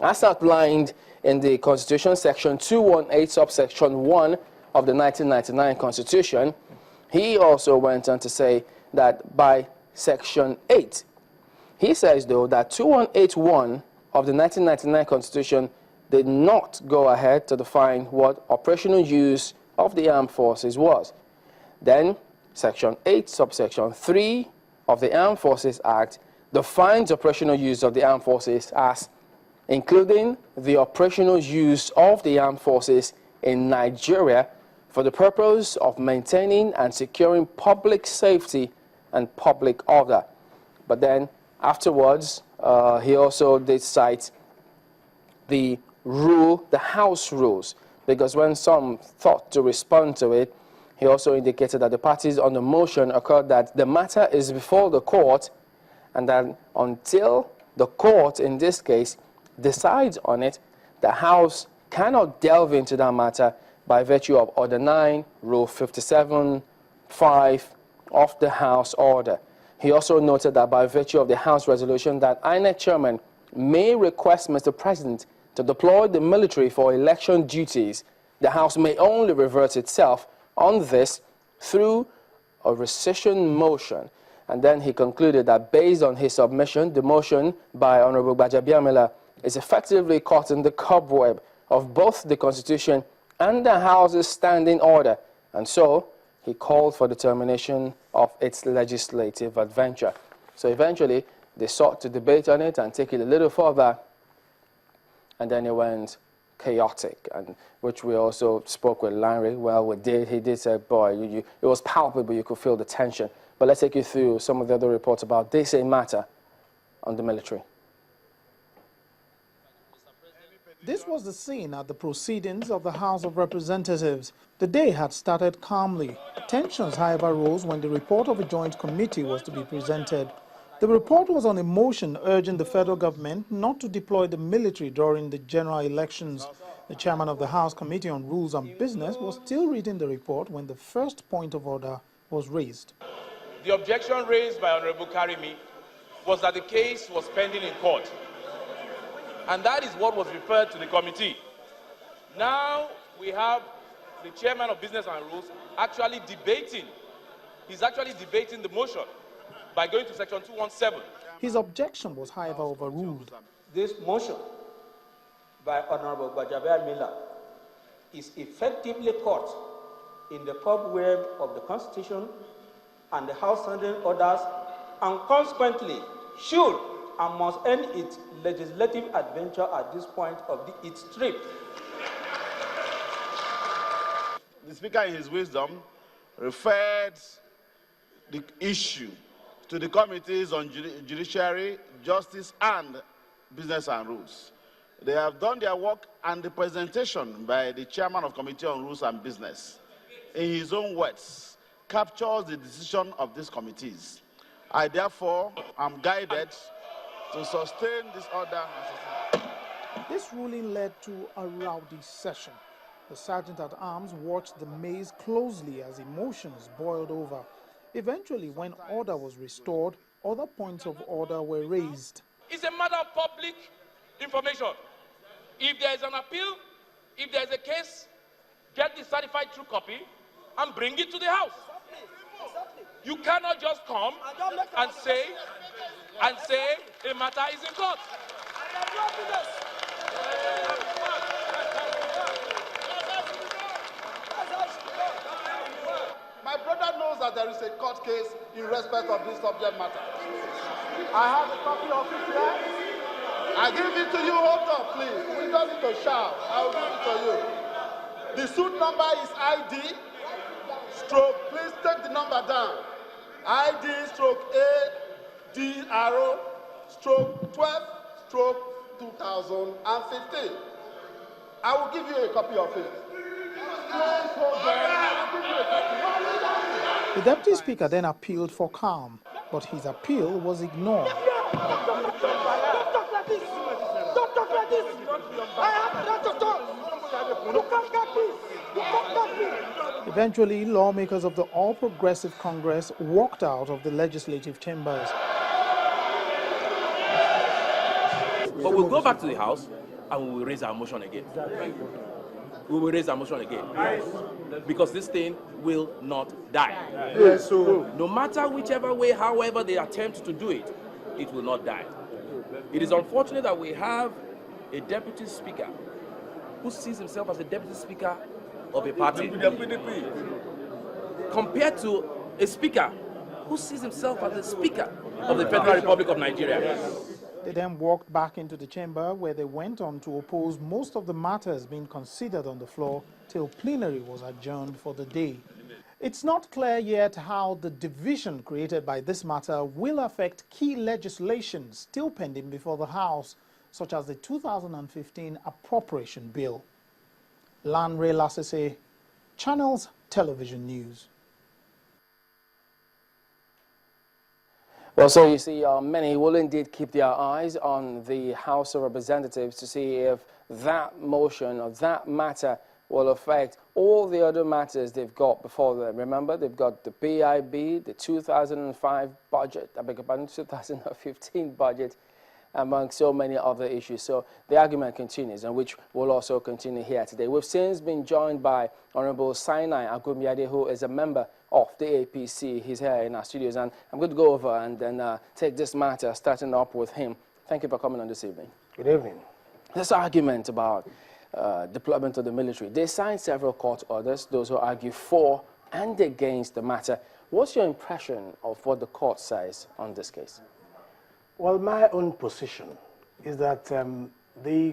as outlined in the Constitution, Section 218, subsection 1 of the 1999 Constitution. He also went on to say that by Section 8, he says, though, that 2181 of the 1999 Constitution did not go ahead to define what operational use of the armed forces was. Then, Section 8, subsection 3 of the Armed Forces Act defines operational use of the armed forces as including the operational use of the armed forces in Nigeria for the purpose of maintaining and securing public safety and public order. But then, afterwards, he also did cite the House rules, because when some thought to respond to it, he also indicated that the parties on the motion occurred that the matter is before the court, and that until the court, in this case, decides on it, the House cannot delve into that matter by virtue of Order 9, Rule 57(5) of the House Order. He also noted that by virtue of the House resolution that INEC chairman may request Mr. President to deploy the military for election duties, the House may only revert itself on this through a rescission motion. And then he concluded that based on his submission, the motion by Honorable Gbajabiamila is effectively caught in the cobweb of both the Constitution and the House's standing order, and so he called for the termination of its legislative adventure. So eventually, they sought to debate on it and take it a little further, and then it went chaotic, and which we also spoke with Larry. Well, he did say, boy, it was palpable, you could feel the tension. But let's take you through some of the other reports about this same matter on the military. This was the scene at the proceedings of the House of Representatives. The day had started calmly. Tensions, however, rose when the report of a joint committee was to be presented. The report was on a motion urging the federal government not to deploy the military during the general elections. The chairman of the House Committee on Rules and Business was still reading the report when the first point of order was raised. The objection raised by Honorable Karimi was that the case was pending in court. And that is what was referred to the committee. Now we have the chairman of Business and Rules actually debating. He's actually debating the motion by going to Section 217. His objection was, however, overruled. This motion by Honorable Gbajabiamila is effectively caught in the cobweb of the Constitution and the House standing orders, and consequently should and must end its legislative adventure at this point of its trip. The Speaker, in his wisdom, referred the issue to the Committees on Judiciary, Justice, and Business and Rules. They have done their work, and the presentation by the Chairman of Committee on Rules and Business, in his own words, captures the decision of these committees. I, therefore, am guided to sustain this order. This ruling led to a rowdy session. The Sergeant-at-Arms watched the maze closely as emotions boiled over. Eventually, when order was restored, other points of order were raised. It's a matter of public information. If there is an appeal, if there is a case, get the certified true copy and bring it to the House. You cannot just come and say a matter is in court. My brother knows that there is a court case in respect of this subject matter. I have a copy of it here. I give it to you. Hold up, please. We don't need to shout. I will give it to you. The suit number is ID stroke. Please take the number down. ID stroke ADRO stroke 12 stroke 2015. I will give you a copy of it. Please hold on. I will give you a copy. The Deputy Speaker then appealed for calm, but his appeal was ignored. Don't talk like this. Don't talk like this. I have the right to talk. You can't get me. You can't get me. Eventually, lawmakers of the All Progressive Congress walked out of the legislative chambers. But we'll go back to the House and we will raise our motion again. We will raise our motion again. Because this thing will not die. Yes, so. No matter whichever way, however they attempt to do it, it will not die. It is unfortunate that we have a deputy speaker who sees himself as the deputy speaker of a party, compared to a speaker who sees himself as the speaker of the Federal Republic of Nigeria. They then walked back into the chamber where they went on to oppose most of the matters being considered on the floor till plenary was adjourned for the day. It's not clear yet how the division created by this matter will affect key legislation still pending before the House, such as the 2015 Appropriation Bill. Lanre Lasese, Channels Television News. Well, so you see, many will indeed keep their eyes on the House of Representatives to see if that motion or that matter will affect all the other matters they've got before them. Remember, they've got the PIB, the 2005 budget, I beg your pardon, 2015 budget, among so many other issues. So the argument continues, and which will also continue here today. We've since been joined by Honorable Sinai Agumyade, who is a member of the APC. He's here in our studios, and I'm going to go over and then take this matter, starting up with him. Thank you for coming on this evening. Good evening. This argument about deployment of the military, they signed several court orders, those who argue for and against the matter. What's your impression of what the court says on this case? Well, my own position is that the